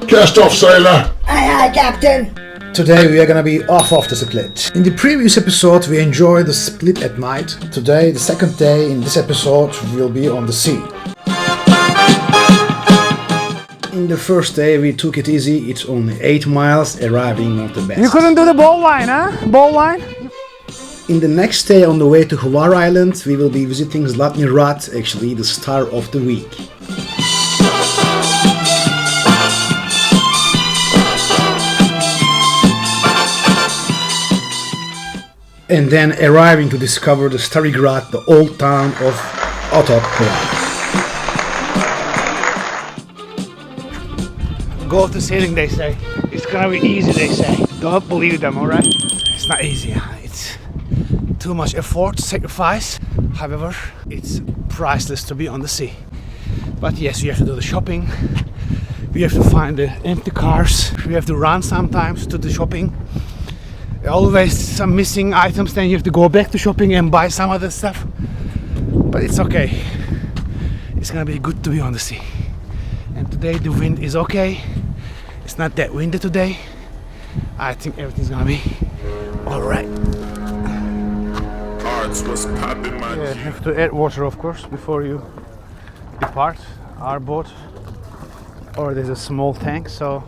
Cast off, sailor. Aye, aye, Captain. Today we are gonna be off the split. In the previous episode we enjoyed the split at night. Today, the second day in this episode, we'll be on the sea. In the first day we took it easy. It's only 8 miles, arriving not the best. You couldn't do the bow line, huh? Bow line? In the next day on the way to Hvar Island, we will be visiting Zlatni Rat, actually the star of the week. And then arriving to discover the Stari Grad, the old town of Ahoy. Go to sailing, they say. It's gonna be easy, they say. Don't believe them, alright? It's not easy. It's too much effort, sacrifice. However, it's priceless to be on the sea. But yes, you have to do the shopping. We have to find the empty cars. We have to run sometimes to the shopping. Always some missing items, then you have to go back to shopping and buy some other stuff. But it's okay. It's gonna be good to be on the sea. And today the wind is okay. It's not that windy today. I think everything's gonna be alright. Yeah, you have to add water, of course, before you depart our boat. Or there's a small tank, so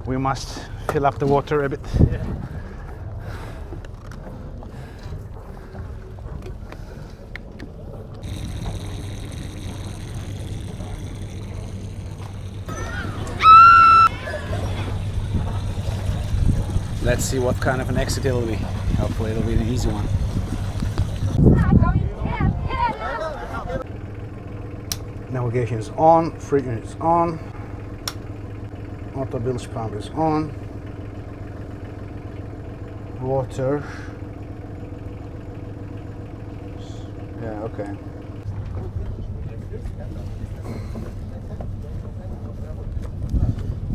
we must fill up the water a bit. Let's see what kind of an exit it'll be. Hopefully it'll be an easy one. Navigation is on, freight unit is on, auto bilge pump is on, water, yeah, okay.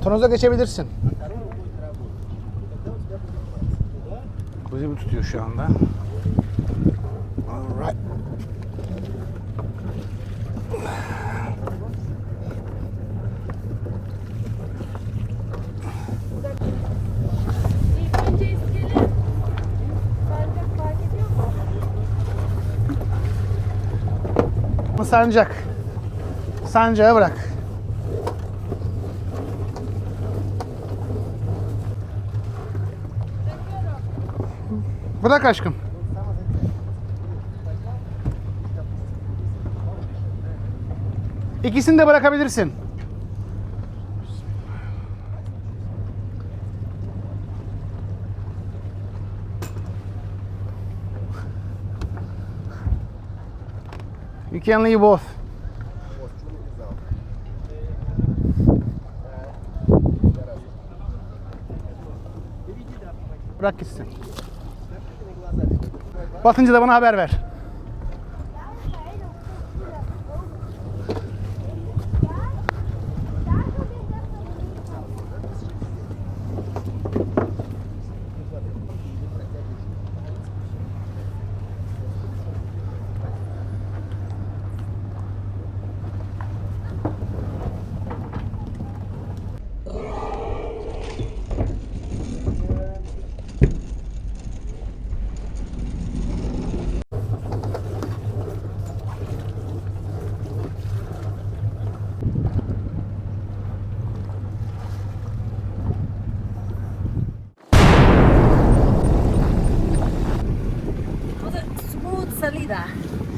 Tonoza geçebilirsin. Kuzeyi tutuyor şu anda. Alright. Sancak. Sancağı bırak. Bırak aşkım. İkisini de bırakabilirsin. You can leave both. Bırak gitsin. Batınca da bana haber ver.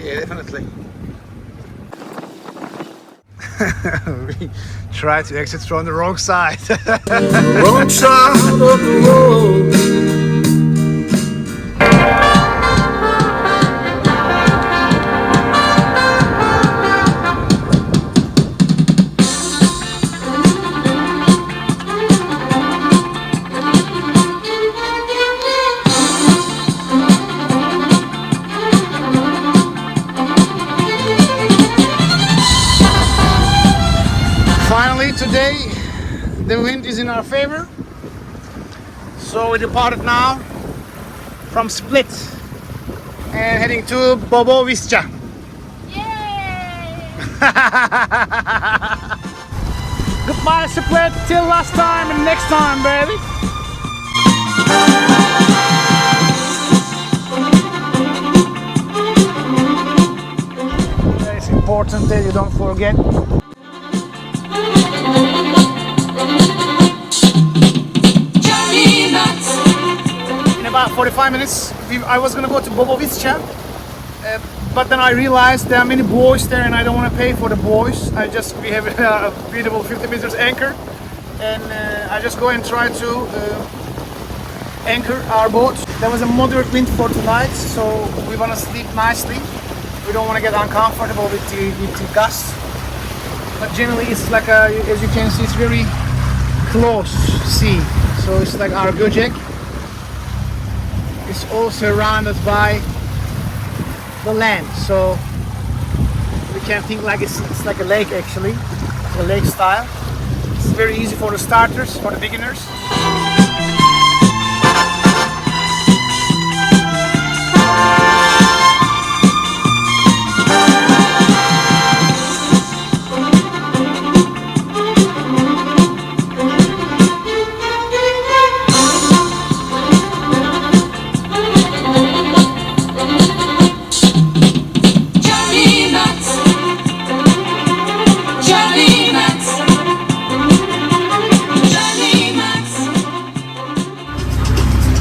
Yeah, definitely. We tried to exit from the wrong side. Wrong side of the road. Today the wind is in our favor, so we departed now from Split and heading to Bobovišća. Yay! my split. Till last time and next time, baby. It's important that you don't forget. In about 45 minutes, I was gonna go to Bobovišća, but then I realized there are many buoys there, and I don't want to pay for the buoys. We have a beautiful 50 meters anchor, and I just go and try to anchor our boat. There was a moderate wind for tonight, so we want to sleep nicely. We don't want to get uncomfortable with the gusts, but generally it's like as you can see, it's very close sea. So it's like our Gojek. It's all surrounded by the land, so we can think like it's like a lake actually, a lake style. It's very easy for the starters, for the beginners.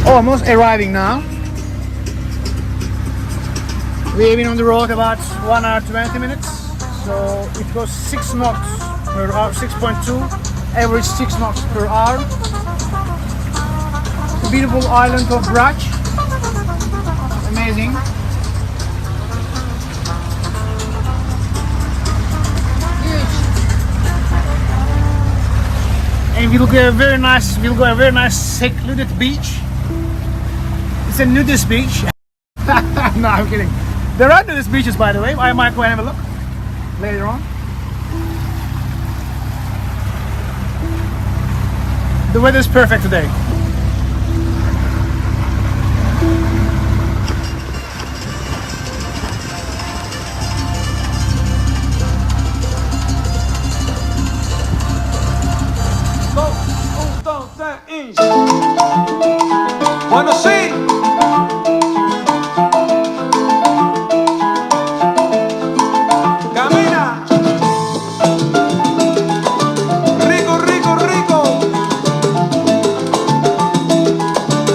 Almost arriving now. We've been on the road about 1 hour 20 minutes, so it goes 6 knots per hour, 6.2, average 6 knots per hour. The beautiful island of Grad, amazing. And we'll go a very nice secluded beach. It's a nudist beach. No, I'm kidding. There are nudist beaches, by the way. I might go and have a look later on. The weather is perfect today. Bueno, sí. Camina. Rico, rico, rico.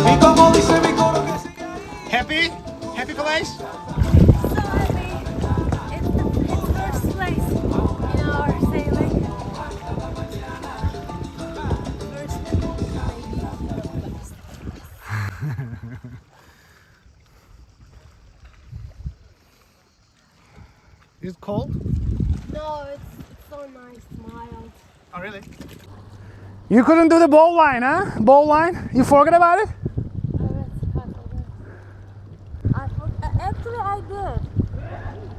Y como dice mi coro que sigue ahí. Happy? Happy place? So happy. It's first place in our sailing. Is it cold? No, it's so nice, mild. Oh, really? You couldn't do the bow line, huh? Bow line? You forgot about it? Actually, I did.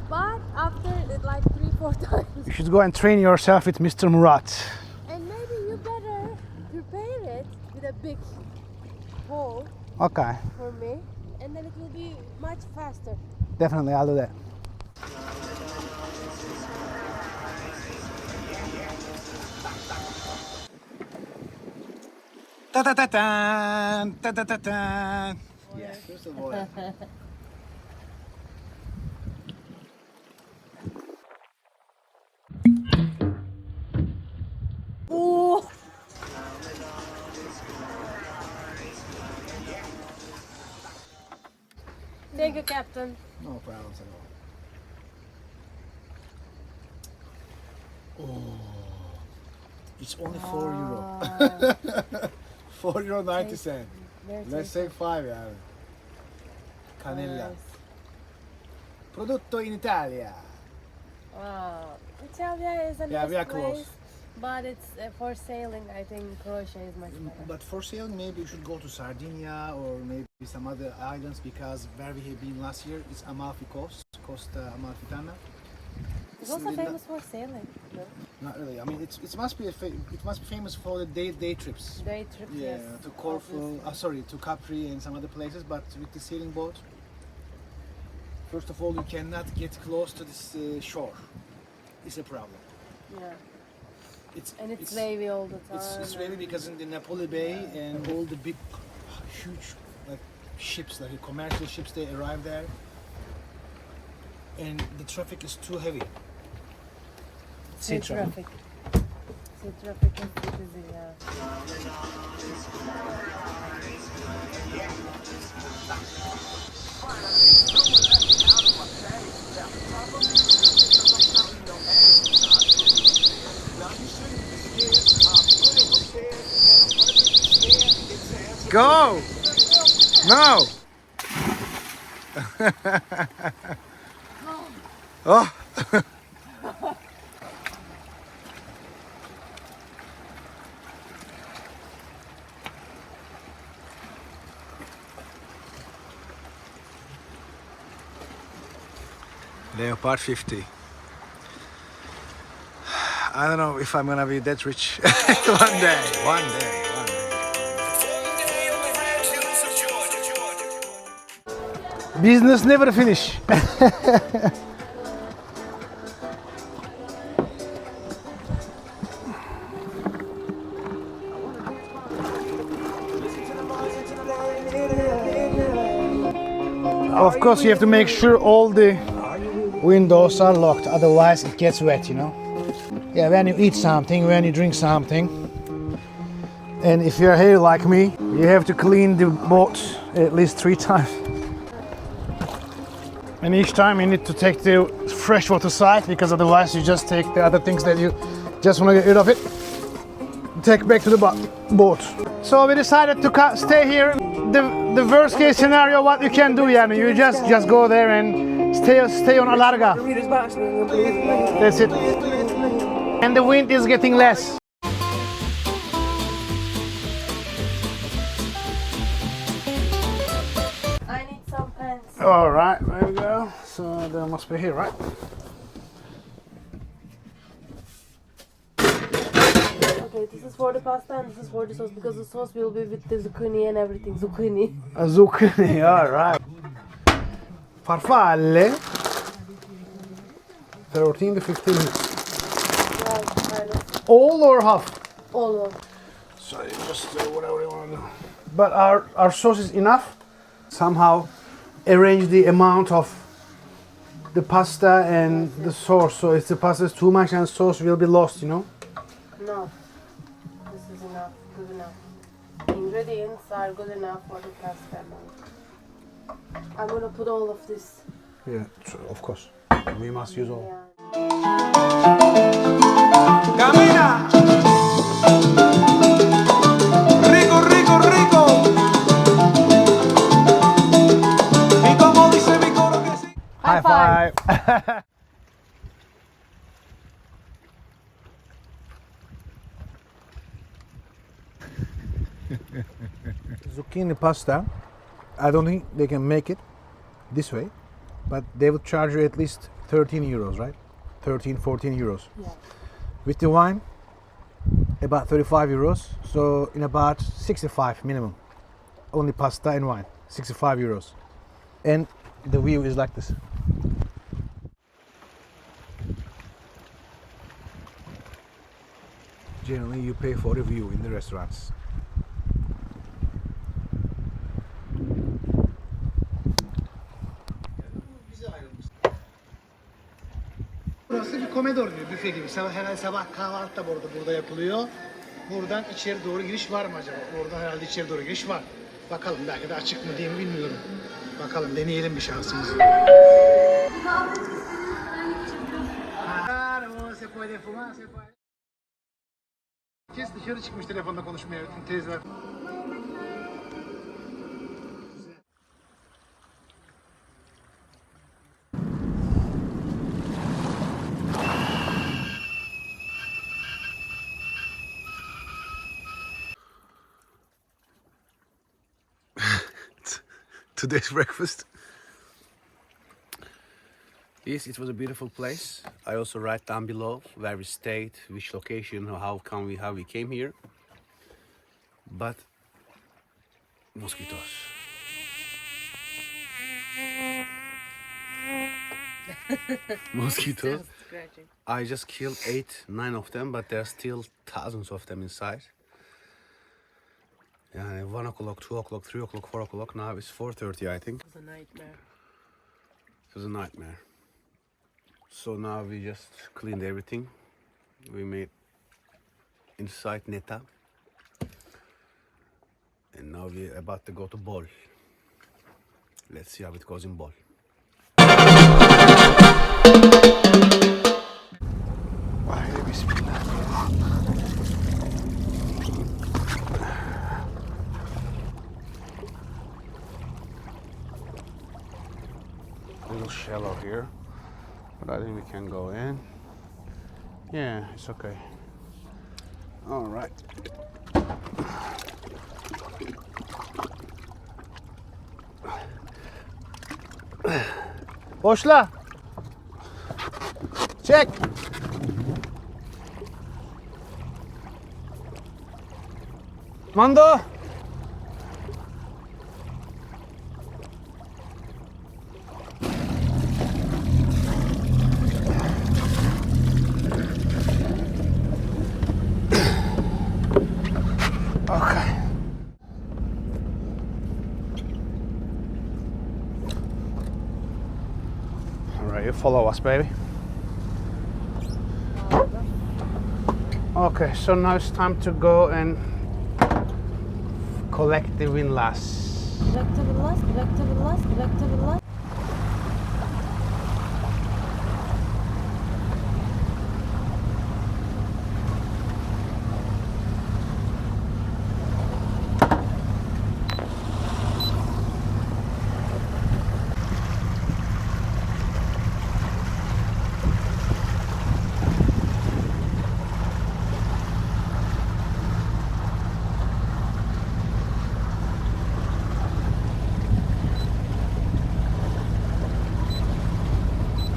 But after it, like 3-4 times. You should go and train yourself with Mr. Murat. And maybe you better prepare it with a big hole Okay, for me. And then it will be much faster. definitely I'll do that. Ta ta ta ta ta ta ta ta. Yes, first of all. Ooh. Thank you, Captain. No problems at all. Oh, it's only €4. €4.90. Let's say 5, yeah. Canella. Prodotto in Italia. Wow. Italia is a Yeah, nice we are place, close. but it's for sailing. I think Croatia is much better. But for sailing, maybe you should go to Sardinia or maybe some other islands, because where we have been last year is Amalfi Coast, Costa Amalfitana. It's also famous for sailing. No? Not really. I mean, it must be famous for the day trips. Day trips, Yeah, yes. to Corfu, obviously. to Capri and some other places. But with the sailing boat, first of all, you cannot get close to this shore. It's a problem. Yeah. And it's wavy all the time. It's wavy because in the Napoli Bay and all the big, huge like ships, like commercial ships, they arrive there, and the traffic is too heavy. Sea traffic. Sea traffic is busy, yeah. Go! No! Oh! Leopard 50. I don't know if I'm gonna be that rich one day. Business never finish. Of course, you have to make sure all the windows are locked, otherwise it gets wet, you know. Yeah, when you eat something, when you drink something, and if you're here like me, you have to clean the boat at least 3 times. And each time you need to take the freshwater side, because otherwise you just take the other things that you just want to get rid of it, take back to the boat. So we decided to stay here. The worst case scenario, what you can do, yeah, you just go there and stay on Alarga. That's it. And the wind is getting less. I need some pants. All right, there we go. So they must be here, right? Okay, this is for the pasta and this is for the sauce because the sauce will be with the zucchini and everything. Zucchini. A zucchini, all right. Farfalle. 13 to 15 minutes. Right, kind of. All or half? All of. So you just do whatever you want to do. But our sauce is enough. Somehow arrange the amount of the pasta and the sauce. So if the pasta is too much and sauce will be lost, you know? No. This is enough. Good enough. Ingredients are good enough for the pasta. I'm gonna put all of this. Yeah, of course. We must use all. Yeah. Camina. Rico, rico, rico. Y como dice mi coro que sí. High five! Zucchini pasta, I don't think they can make it this way, but they would charge you at least 13 euros, right? 13, 14 euros. Yeah. With the wine, about 35 euros, so in about 65 minimum. Only pasta and wine, 65 euros. And the view is like this. Generally, you pay for the view in the restaurants. Burası bir komedor gibi, büfe gibi. Herhalde sabah kahvaltı da burada yapılıyor. Buradan içeri doğru giriş var mı acaba? Oradan herhalde içeri doğru giriş var. Bakalım, belki de açık mı diye mi bilmiyorum. Bakalım, deneyelim bir şansımızı. Herkes dışarı çıkmış telefonda konuşmaya, bütün teyzeler. Today's breakfast. Yes, it was a beautiful place. I also write down below where we stayed, which location, how we came here. But mosquitoes. Mosquitoes. scratching. I just killed 8-9 of them, but there's still thousands of them inside. Yeah, 1 o'clock, 2 o'clock, 3 o'clock, 4 o'clock. Now it's 4:30, I think. It was a nightmare. It was a nightmare. So now we just cleaned everything. We made inside neta. And now we're about to go to ball. Let's see how it goes in ball. Haydi bismillah. A little shallow here, but I think we can go in. Yeah, it's okay. All right. Boşla. Çek. Mando. Okay. Alright, you follow us, baby. Okay, so now it's time to go and collect the windlass. Back to the last, back to the last, back to the last.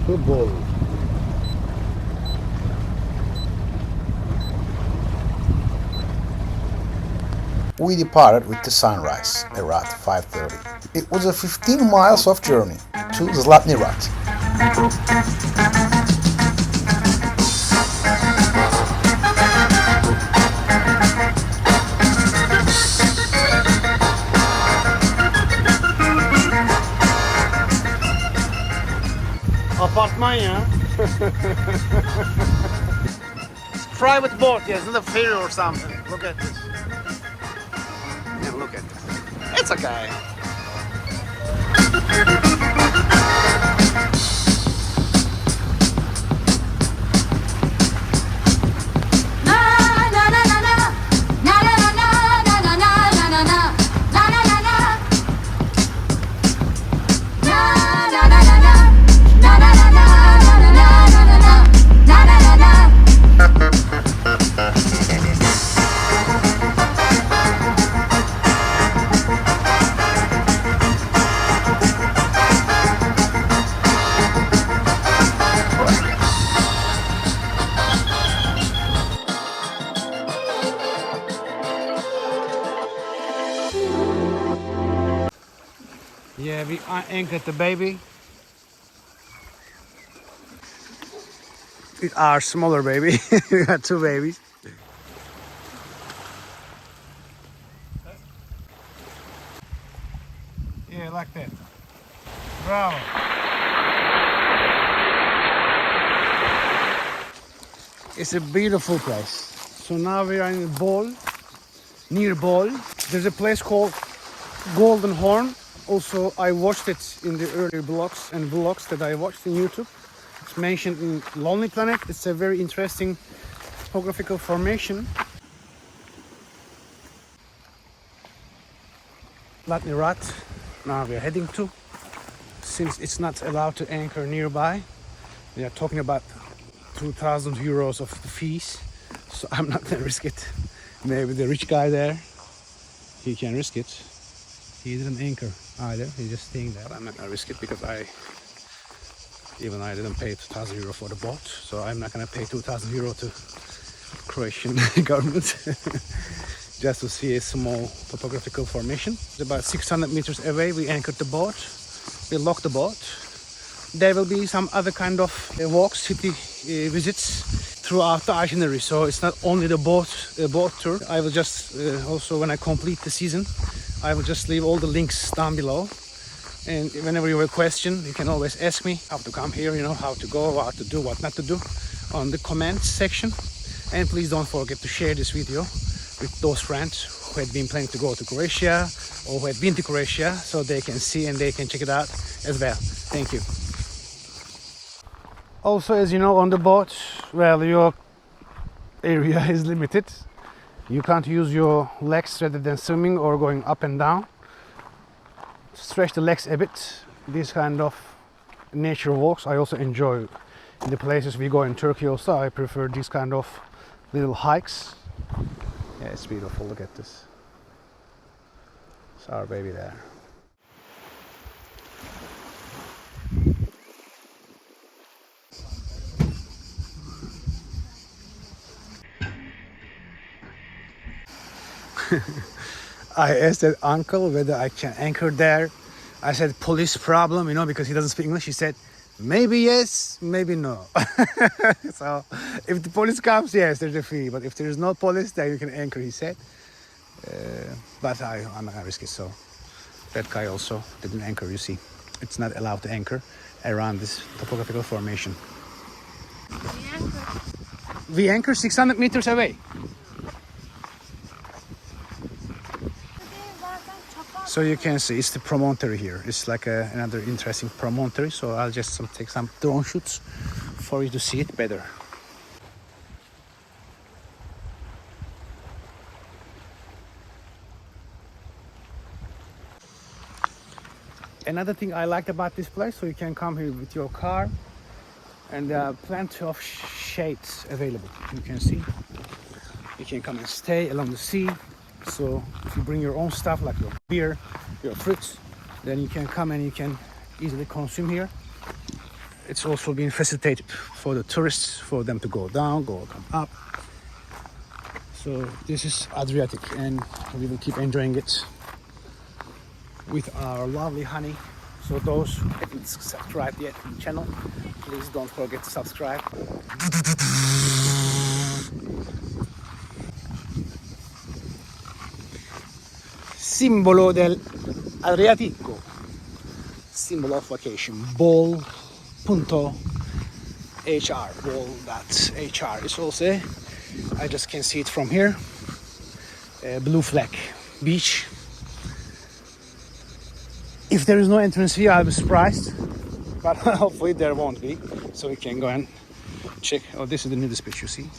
Football. We departed with the sunrise around 5:30. It was a 15 miles of journey to Zlatni Rat. Apartman ya. Private boat, yeah, it's not a ferry or something. Look at this. Yeah, look at this. It's okay. Yeah, we anchored the baby. With our smaller baby. We got 2 babies. Yeah, like that. Bravo. It's a beautiful place. So now we are in Bol, near Bol. There's a place called Golden Horn. Also, I watched it in the earlier vlogs that I watched in YouTube. It's mentioned in Lonely Planet. It's a very interesting topographical formation. Zlatni Rat. Now we are heading to. Since it's not allowed to anchor nearby, we are talking about 2,000 euros of the fees. So I'm not gonna risk it. Maybe the rich guy there, he can risk it. He didn't anchor either, he's just staying there. I'm not gonna risk it because I didn't pay 2,000 euro for the boat, so I'm not gonna pay 2,000 euro to Croatian government just to see a small topographical formation. It's about 600 meters away. We anchored the boat, we locked the boat. There will be some other kind of walks, city visits throughout the itinerary. So it's not only the boat tour. I will just also, when I complete the season, I will just leave all the links down below. And whenever you have a question, you can always ask me how to come here, you know, how to go, what to do, what not to do on the comments section. And please don't forget to share this video with those friends who had been planning to go to Croatia or who had been to Croatia, so they can see and they can check it out as well. Thank you. Also, as you know, on the boat, well, your area is limited. You can't use your legs rather than swimming or going up and down. Stretch the legs a bit. These kind of nature walks I also enjoy. In the places we go in Turkey also, I prefer these kind of little hikes. Yeah, it's beautiful. Look at this. It's our baby there. I asked that uncle whether I can anchor there. I said police problem, you know, because he doesn't speak English. He said maybe yes, maybe no. So if the police comes, yes, there's a fee. But if there's no police, then you can anchor, he said. But I'm not gonna risk it. So that guy also didn't anchor, you see. It's not allowed to anchor around this topographical formation. We anchor 600 meters away. So you can see it's the promontory here. It's like another interesting promontory. So I'll just take some drone shots for you to see it better. Another thing I liked about this place, so you can come here with your car and there are plenty of shades available. You can see. You can come and stay along the sea. So if you bring your own stuff like your beer, your fruits, then you can come and you can easily consume here. It's also been facilitated for the tourists, for them to go down, come up. So this is Adriatic and we will keep enjoying it with our lovely honey. So those who haven't subscribed yet to the channel, please don't forget to subscribe. Simbolo del Adriatico, symbol of vacation, ball.hr, ball.hr is also, I just can see it from here, blue flag beach. If there is no entrance fee, I'll be surprised, but hopefully there won't be, so we can go and check. Oh, this is the nudist beach, you see.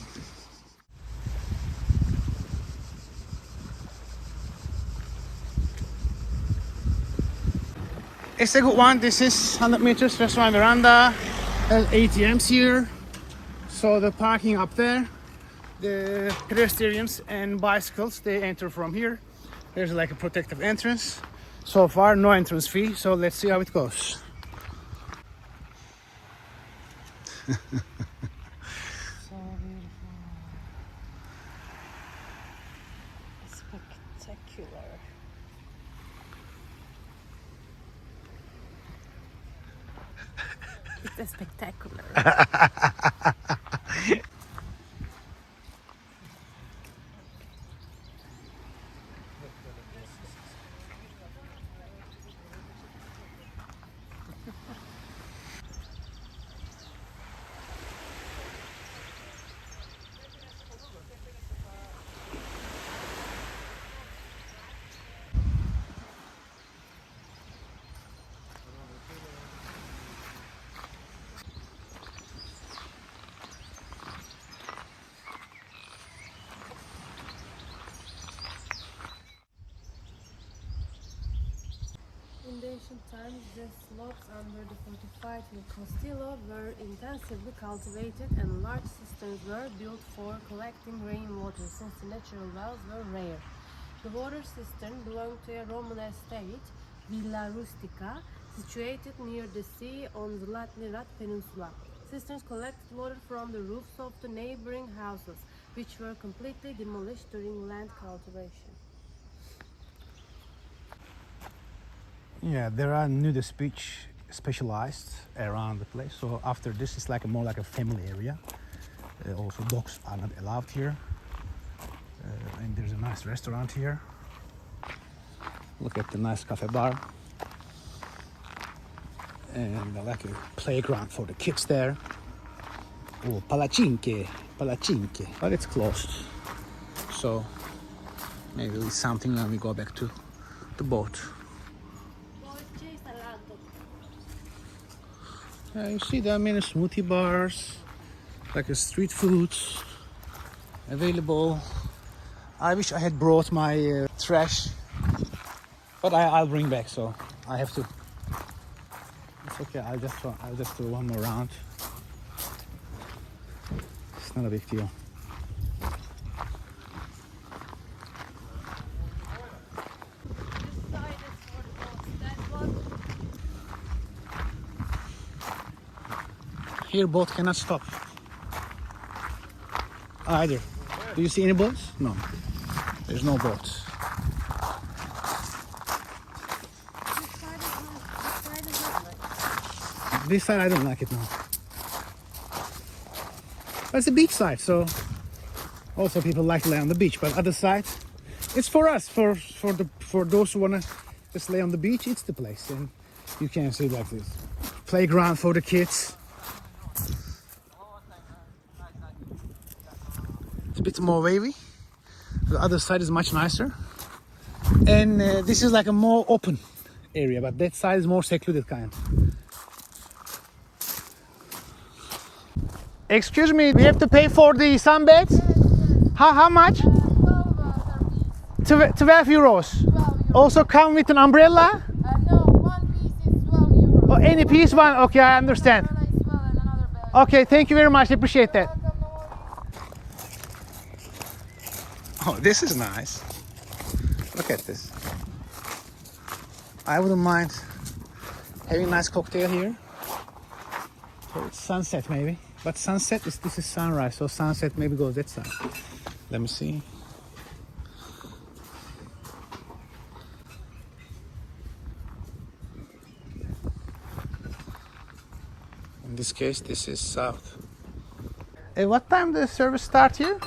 It's a good one. This is 100 meters restaurant veranda. There's ATMs here. So the parking up there. The pedestrians and bicycles, they enter from here. There's like a protective entrance. So far, no entrance fee. So let's see how it goes. So beautiful. Spectacular. It's spectacular. In the ancient times, the slopes under the fortified hill Castillo were intensively cultivated and large cisterns were built for collecting rainwater since the natural wells were rare. The water cistern belonged to a Roman estate, Villa Rustica, situated near the sea on the Zlatni Rat peninsula. Cisterns collected water from the roofs of the neighboring houses, which were completely demolished during land cultivation. Yeah, there are nudist beach specialized around the place. So after this, it's like more like a family area. Also, dogs are not allowed here. And there's a nice restaurant here. Look at the nice cafe bar. And like a playground for the kids there. Oh, palacinque. But it's closed. So maybe it's something when we go back to the boat. You see there are many smoothie bars, like a street foods available. I wish I had brought my trash, but I'll bring back. So I have to. It's okay. I'll just do one more round. It's not a big deal. Here boat cannot stop either. Do you see any boats? No, there's no boats. This side I don't like it now. That's the beach side, so also people like to lay on the beach. But other side, it's for us, for those who wanna just lay on the beach. It's the place, and you can see like this playground for the kids. It's a bit more wavy. The other side is much nicer, and this is like a more open area, but that side is more secluded kind. Excuse me, we have to pay for the sunbeds? How much? 12 euros. Also come with an umbrella? No, one piece is 12 euros. Oh, any piece one? Okay, I understand. Okay, thank you very much, I appreciate that. Oh, this is nice. Look at this. I wouldn't mind having a nice cocktail here. So it's sunset maybe. But sunset is, this is sunrise, so sunset maybe goes that side. Let me see. In this case, this is south. Hey, what time does the service start here?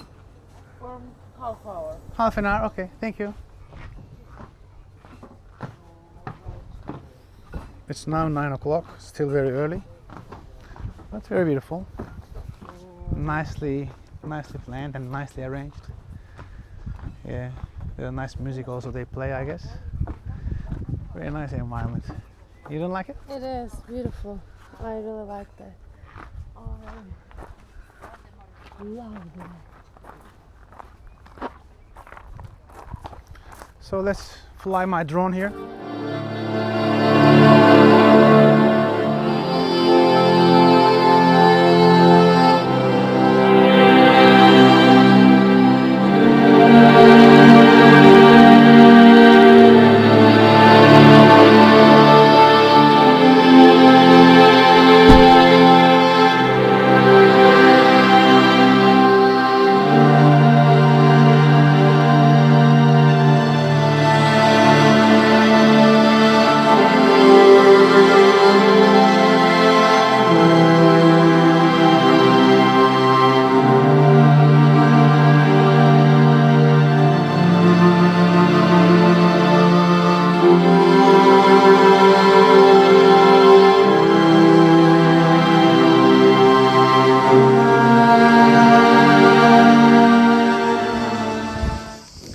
For half hour. Half an hour, okay, thank you. It's now 9 o'clock, still very early, but very beautiful. Nicely planned and nicely arranged. Yeah, there's nice music also they play, I guess. Very nice environment. You don't like it? It is beautiful. I really like that. I love that. So let's fly my drone here.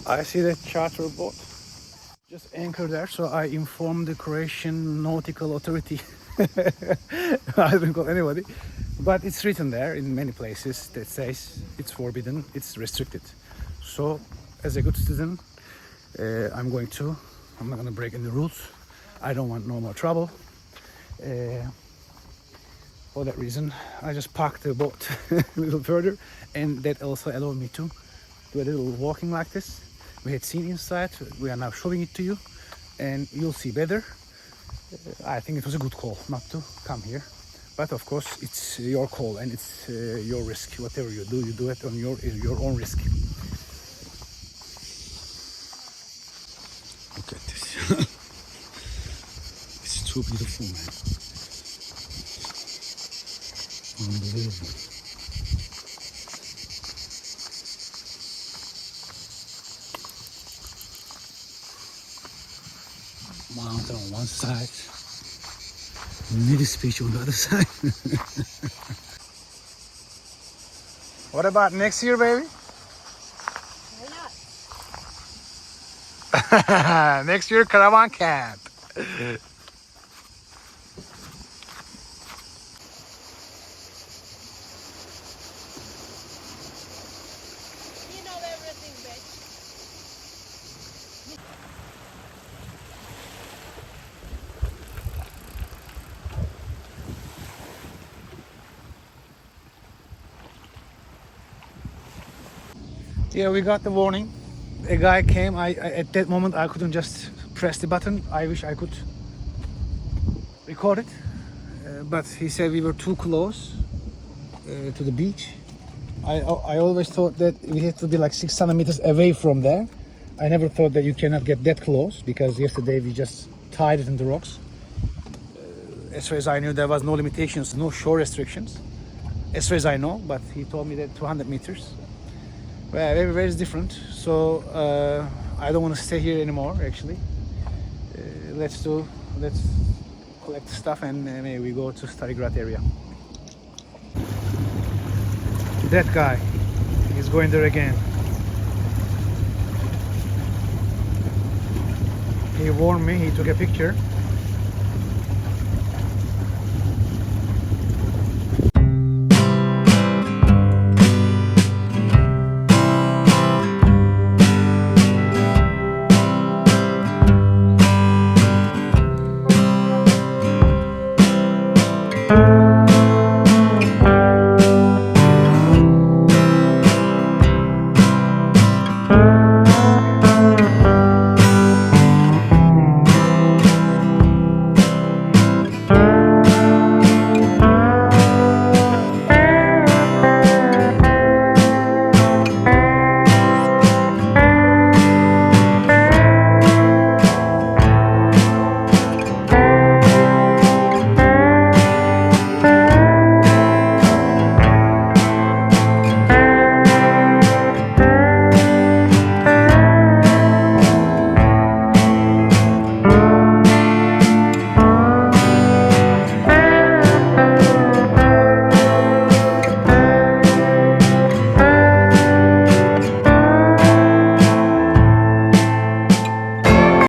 I see the charter boat just anchored there, so I informed the Croatian Nautical Authority. I don't call anybody, but it's written there in many places that says it's forbidden, it's restricted. So, as a good citizen, I'm not gonna break any rules. I don't want no more trouble. For that reason, I just parked the boat a little further, and that also allowed me to do a little walking like this. We had seen inside, we are now showing it to you, and you'll see better. I think it was a good call not to come here, but of course it's your call and it's your risk. Whatever you do it on your own risk. Look at this. It's too beautiful, man. Unbelievable. Mountain on one side, nudist beach on the other side. What about next year, baby? Next year, caravan camp. You know everything, bitch. Yeah, we got the warning. A guy came. At that moment I couldn't just press the button. I wish I could record it, but he said we were too close to the beach. I always thought that we had to be like 600 meters away from there. I never thought that you cannot get that close, because yesterday we just tied it in the rocks. As far as I knew, there was no limitations, no shore restrictions, as far as I know. But he told me that 200 meters. Well, everywhere is different, so I don't want to stay here anymore. Actually, let's collect stuff and maybe we go to Stari Grad area. That guy is going there again. He warned me. He took a picture.